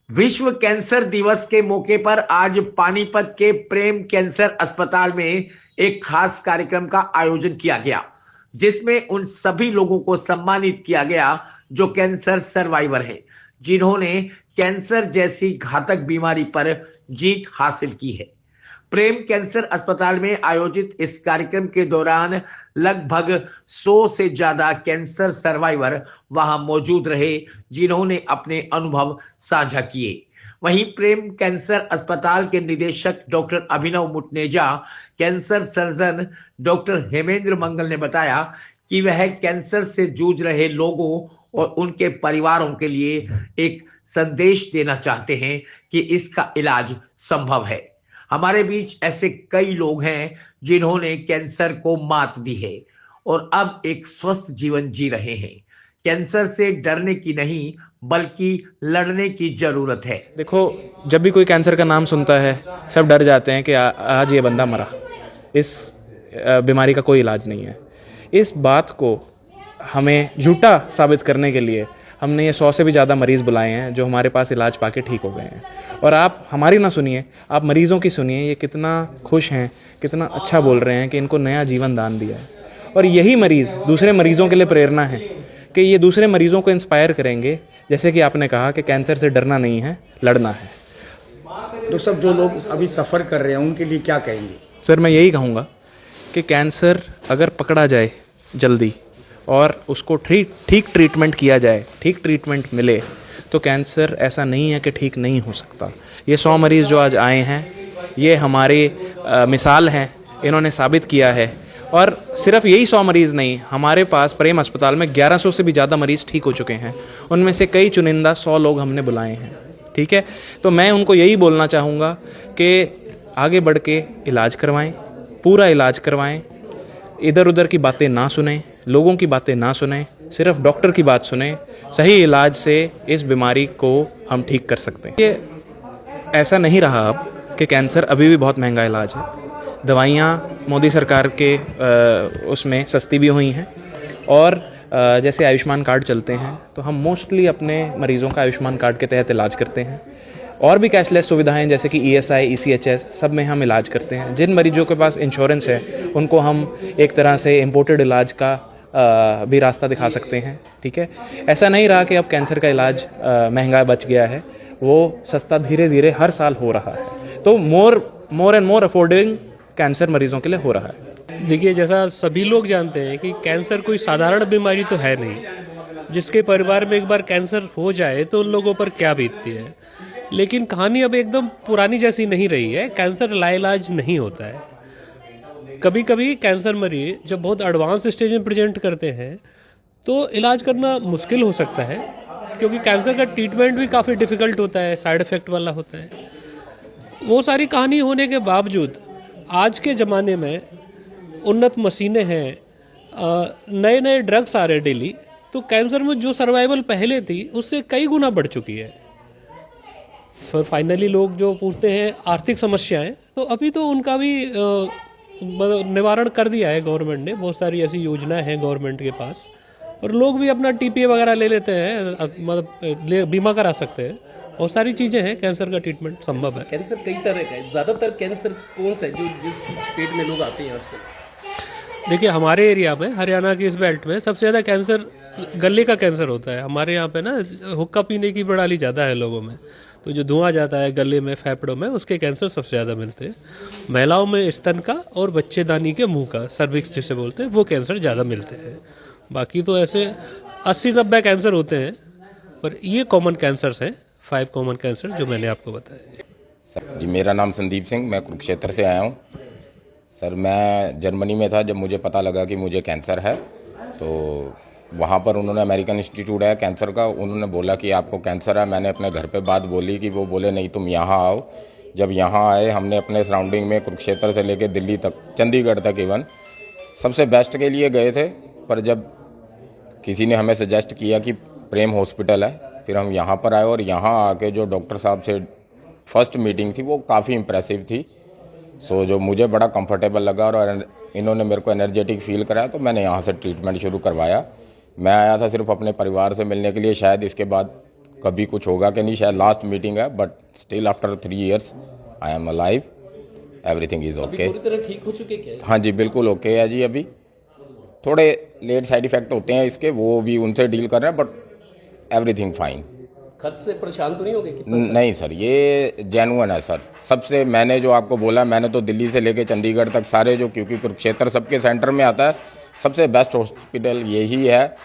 विश्व कैंसर दिवस के मौके पर आज पानीपत के प्रेम कैंसर अस्पताल में एक खास कार्यक्रम का आयोजन किया गया, जिसमें उन सभी लोगों को सम्मानित किया गया जो कैंसर सर्वाइवर हैं, जिन्होंने कैंसर जैसी घातक बीमारी पर जीत हासिल की है। प्रेम कैंसर अस्पताल में आयोजित इस कार्यक्रम के दौरान लगभग 100 से ज्यादा कैंसर सर्वाइवर वहां मौजूद रहे, जिन्होंने अपने अनुभव साझा किए। वहीं प्रेम कैंसर अस्पताल के निदेशक doctor Abhinav Mutneja, cancer surgeon doctor Hemendra Mangal ने बताया कि वह कैंसर से जूझ रहे लोगों और उनके परिवारों के लिए एक संदेश देना चाहते हैं कि इसका इलाज संभव है। हमारे बीच ऐसे कई लोग हैं जिन्होंने कैंसर को मात दी है और अब एक स्वस्थ जीवन जी रहे हैं। कैंसर से डरने की नहीं, बल्कि लड़ने की जरूरत है। देखो, जब भी कोई कैंसर का नाम सुनता है सब डर जाते हैं कि आज ये बंदा मरा, इस बीमारी का कोई इलाज नहीं है। इस बात को हमें झूठा साबित करने के लिए हमने ये 100 से भी ज़्यादा मरीज़ बुलाए हैं जो हमारे पास इलाज पाके ठीक हो गए हैं। और आप हमारी ना सुनिए, आप मरीज़ों की सुनिए, ये कितना खुश हैं, कितना अच्छा बोल रहे हैं कि इनको नया जीवन दान दिया है। और यही मरीज़ दूसरे मरीज़ों के लिए प्रेरणा है कि ये दूसरे मरीज़ों को इंस्पायर करेंगे, जैसे कि आपने कहा कि कैंसर से डरना नहीं है, लड़ना है। डॉक्टर साहब, जो लोग अभी सफ़र कर रहे हैं उनके लिए क्या कहेंगे? सर, मैं यही कहूँगा कि कैंसर अगर पकड़ा जाए जल्दी और उसको ठीक ट्रीटमेंट किया जाए, ठीक ट्रीटमेंट मिले, तो कैंसर ऐसा नहीं है कि ठीक नहीं हो सकता। ये 100 मरीज़ जो आज आए हैं, ये हमारे मिसाल हैं, इन्होंने साबित किया है। और सिर्फ यही 100 मरीज़ नहीं, हमारे पास प्रेम अस्पताल में 1100 से भी ज़्यादा मरीज़ ठीक हो चुके हैं। उनमें से कई चुनिंदा 100 लोग हमने बुलाए हैं। ठीक है, तो मैं उनको यही बोलना चाहूँगा कि आगे बढ़ के इलाज करवाएं, पूरा इलाज करवाएं, इधर उधर की बातें ना सुनें, लोगों की बातें ना सुनें, सिर्फ डॉक्टर की बात सुनें। सही इलाज से इस बीमारी को हम ठीक कर सकते हैं। ये ऐसा नहीं रहा अब कि कैंसर अभी भी बहुत महंगा इलाज है। दवाइयाँ मोदी सरकार के उसमें सस्ती भी हुई हैं। और जैसे आयुष्मान कार्ड चलते हैं तो हम मोस्टली अपने मरीज़ों का आयुष्मान कार्ड के तहत इलाज करते हैं। और भी कैशलेस सुविधाएं जैसे कि ESI, ECHS, सब में हम इलाज करते हैं। जिन मरीजों के पास इंश्योरेंस है उनको हम एक तरह से इम्पोर्टेड इलाज का भी रास्ता दिखा सकते हैं। ठीक है, ऐसा नहीं रहा कि अब कैंसर का इलाज महंगा बच गया है, वो सस्ता धीरे धीरे हर साल हो रहा है। तो more and more affording cancer मरीजों के लिए हो रहा है। देखिए, जैसा सभी लोग जानते हैं कि कैंसर कोई साधारण बीमारी तो है नहीं। जिसके परिवार में एक बार कैंसर हो जाए तो उन लोगों पर क्या बीतती है। लेकिन कहानी अब एकदम पुरानी जैसी नहीं रही है। कैंसर लाइलाज नहीं होता है। कभी कभी कैंसर मरीज जब बहुत एडवांस स्टेज में प्रेजेंट करते हैं तो इलाज करना मुश्किल हो सकता है, क्योंकि कैंसर का ट्रीटमेंट भी काफ़ी डिफ़िकल्ट होता है, साइड इफ़ेक्ट वाला होता है। वो सारी कहानी होने के बावजूद आज के ज़माने में उन्नत मशीनें हैं, नए नए ड्रग्स आ रहे हैं डेली, तो कैंसर में जो सर्वाइवल पहले थी उससे कई गुना बढ़ चुकी है। फिर फाइनली लोग जो पूछते हैं आर्थिक समस्याएं, तो अभी तो उनका भी निवारण कर दिया है गवर्नमेंट ने। बहुत सारी ऐसी योजनाएं हैं गवर्नमेंट के पास, और लोग भी अपना TPA वगैरह ले लेते हैं, मतलब बीमा करा सकते हैं। बहुत सारी चीज़ें हैं, कैंसर का ट्रीटमेंट संभव है। कैंसर कई तरह का है, ज़्यादातर कैंसर कौन सा है जो जिसकी चपेट में लोग आते हैं आजकल? देखिए, हमारे एरिया में, हरियाणा के इस बेल्ट में सबसे ज़्यादा कैंसर गले का कैंसर होता है। हमारे यहाँ पे ना हुक्का पीने की प्रणाली ज़्यादा है लोगों में, तो जो धुआं जाता है गले में, फेफड़ों में, उसके कैंसर सबसे ज़्यादा मिलते हैं। महिलाओं में स्तन का और बच्चेदानी के मुंह का, सर्विक्स जिसे बोलते हैं, वो कैंसर ज़्यादा मिलते हैं। बाकी तो ऐसे 80-90 कैंसर होते हैं, पर ये कॉमन कैंसर्स हैं, 5 कॉमन कैंसर जो मैंने आपको बताया। जी, मेरा नाम संदीप सिंह, मैं कुरुक्षेत्र से आया हूँ। सर, मैं जर्मनी में था जब मुझे पता लगा कि मुझे कैंसर है, तो वहाँ पर उन्होंने, अमेरिकन इंस्टीट्यूट है कैंसर का, उन्होंने बोला कि आपको कैंसर है। मैंने अपने घर पे बात बोली कि वो बोले नहीं, तुम यहाँ आओ। जब यहाँ आए, हमने अपने सराउंडिंग में कुरुक्षेत्र से लेकर दिल्ली तक, चंडीगढ़ तक इवन सबसे बेस्ट के लिए गए थे। पर जब किसी ने हमें सजेस्ट किया कि प्रेम हॉस्पिटल है, फिर हम यहाँ पर आए। और यहाँ आके जो डॉक्टर साहब से फर्स्ट मीटिंग थी वो काफ़ी इम्प्रेसिव थी। सो जो मुझे बड़ा कंफर्टेबल लगा और इन्होंने मेरे को एनर्जेटिक फील कराया, तो मैंने यहाँ से ट्रीटमेंट शुरू करवाया। मैं आया था सिर्फ अपने परिवार से मिलने के लिए, शायद इसके बाद कभी कुछ होगा कि नहीं, शायद लास्ट मीटिंग है, but still after 3 years I am alive, everything is अभी ओके। पूरी तरह ठीक हो चुके क्या है? हाँ जी, बिल्कुल ओके है जी। अभी थोड़े लेट साइड इफ़ेक्ट होते हैं इसके, वो भी उनसे डील कर रहे हैं, बट एवरीथिंग फाइन। खर्च से परेशान तो नहीं हो गए? कितना नहीं सर, ये जेन्युइन है सर। सबसे मैंने जो आपको बोला, मैंने तो दिल्ली से लेके चंडीगढ़ तक सारे जो, क्योंकि कुरुक्षेत्र सबके सेंटर में आता है, सबसे बेस्ट हॉस्पिटल यही है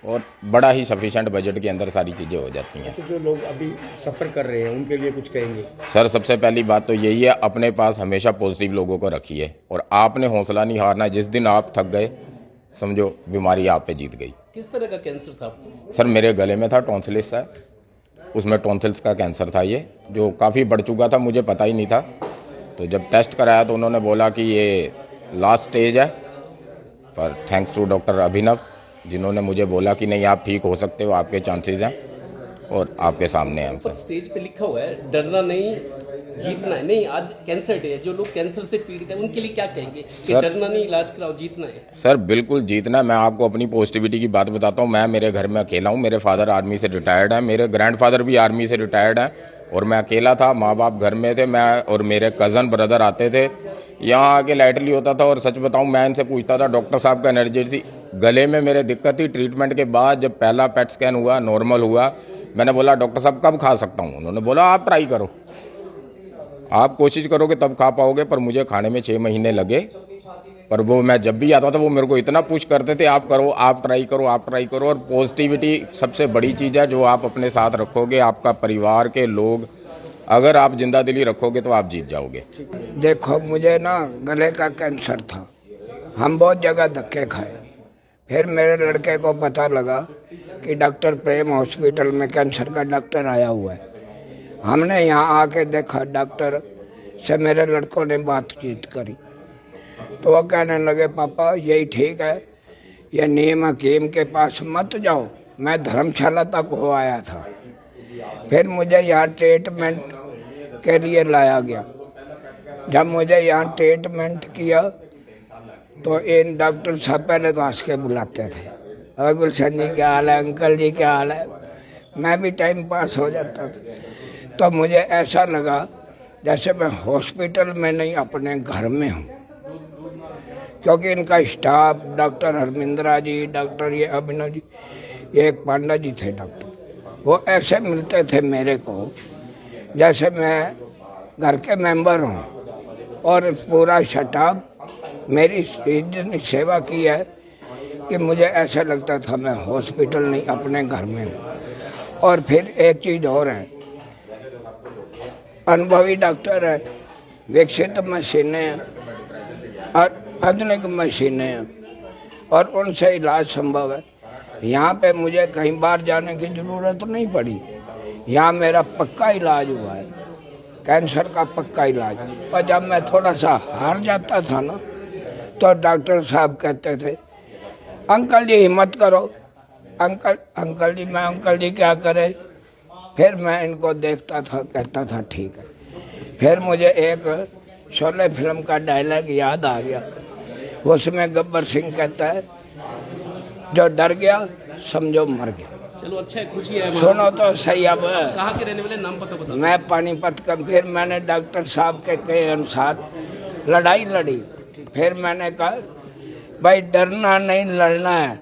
और बड़ा ही सफिशिएंट बजट के अंदर सारी चीज़ें हो जाती हैं। तो जो लोग अभी सफ़र कर रहे हैं उनके लिए कुछ कहेंगे? सर सबसे पहली बात तो यही है, अपने पास हमेशा पॉजिटिव लोगों को रखिए और आपने हौसला नहीं हारना। जिस दिन आप थक गए, समझो बीमारी आप पे जीत गई। किस तरह का कैंसर था आपको? सर मेरे गले में था, टॉन्सिलिस है, उसमें टॉन्सिल्स का कैंसर था ये, जो काफ़ी बढ़ चुका था, मुझे पता ही नहीं था। तो जब टेस्ट कराया तो उन्होंने बोला कि ये लास्ट स्टेज है, पर थैंक्स टू डॉक्टर अभिनव जिन्होंने मुझे बोला कि नहीं आप ठीक हो सकते हो, आपके चांसेस हैं और आपके सामने हैं पर सर। स्टेज पे लिखा हुआ है डरना नहीं जीतना है। नहीं, आज कैंसर डे है, जो लोग कैंसर से पीड़ित है उनके लिए क्या कहेंगे कि सर- डरना नहीं, इलाज कराओ, जीतना है? सर बिल्कुल जीतना है। मैं आपको अपनी पॉजिटिविटी की बात बताता हूँ। मैं मेरे घर में अकेला हूँ, मेरे फादर आर्मी से रिटायर्ड हैं, मेरे ग्रैंडफादर भी आर्मी से रिटायर्ड हैं और मैं अकेला था, माँ बाप घर में थे, मैं और मेरे कज़न ब्रदर आते थे यहाँ आके लाइटली होता था। और सच बताऊँ, मैं इनसे पूछता था डॉक्टर साहब का एनर्जेसी, गले में मेरे दिक्कत थी। ट्रीटमेंट के बाद जब पहला पेट स्कैन हुआ, नॉर्मल हुआ, मैंने बोला डॉक्टर साहब कब खा सकता हूँ? उन्होंने बोला आप ट्राई करो, आप कोशिश करोगे तब खा पाओगे। पर मुझे खाने में 6 महीने लगे। पर वो मैं जब भी आता था वो मेरे को इतना पुश करते थे, आप करो, आप ट्राई करो, आप ट्राई करो। और पॉजिटिविटी सबसे बड़ी चीज़ है जो आप अपने साथ रखोगे, आपका परिवार के लोग, अगर आप जिंदा दिली रखोगे तो आप जीत जाओगे। देखो मुझे ना गले का कैंसर था, हम बहुत जगह धक्के खाए। फिर मेरे लड़के को पता लगा कि डॉक्टर प्रेम हॉस्पिटल में कैंसर का डॉक्टर आया हुआ है। हमने यहाँ आके देखा, डॉक्टर से मेरे लड़कों ने बातचीत करी तो वो कहने लगे पापा यही ठीक है, ये नीम हकीम के पास मत जाओ। मैं धर्मशाला तक हो आया था। फिर मुझे यहाँ ट्रीटमेंट के लिए लाया गया। जब मुझे यहाँ ट्रीटमेंट किया तो इन डॉक्टर साहब पहले तो हंस के बुलाते थे, और गुलशन जी क्या हाल है, अंकल जी क्या हाल है। मैं भी टाइम पास हो जाता था। तो मुझे ऐसा लगा जैसे मैं हॉस्पिटल में नहीं अपने घर में हूँ, क्योंकि इनका स्टाफ, डॉक्टर हरमिंद्रा जी, डॉक्टर ये अभिनव जी, ये एक पांडा जी थे डॉक्टर, वो ऐसे मिलते थे मेरे को जैसे मैं घर के मेंबर हूँ। और पूरा स्टाफ मेरी इतनी सेवा की है कि मुझे ऐसा लगता था मैं हॉस्पिटल नहीं अपने घर में हूँ। और फिर एक चीज़ और है, अनुभवी डॉक्टर है, विकसित मशीनें हैं और आधुनिक मशीनें हैं और उनसे इलाज संभव है। यहाँ पे मुझे कहीं बाहर जाने की ज़रूरत नहीं पड़ी। यहाँ मेरा पक्का इलाज हुआ है, कैंसर का पक्का इलाज। और जब मैं थोड़ा सा हार जाता था ना, तो डॉक्टर साहब कहते थे अंकल जी हिम्मत करो, अंकल जी। मैं अंकल जी क्या करे? फिर मैं इनको देखता था, कहता था ठीक है। फिर मुझे एक शोले फिल्म का डायलॉग याद आ गया, उसमें गब्बर सिंह कहता है जो डर गया समझो मर गया। चलो अच्छा है, खुशी है। सुनो तो सही। अब कहाँ के रहने वाले, नाम पता बताओ? मैं पानीपत का। फिर मैंने डॉक्टर साहब के कहे अनुसार लड़ाई लड़ी। फिर मैंने कहा भाई डरना नहीं, लड़ना है।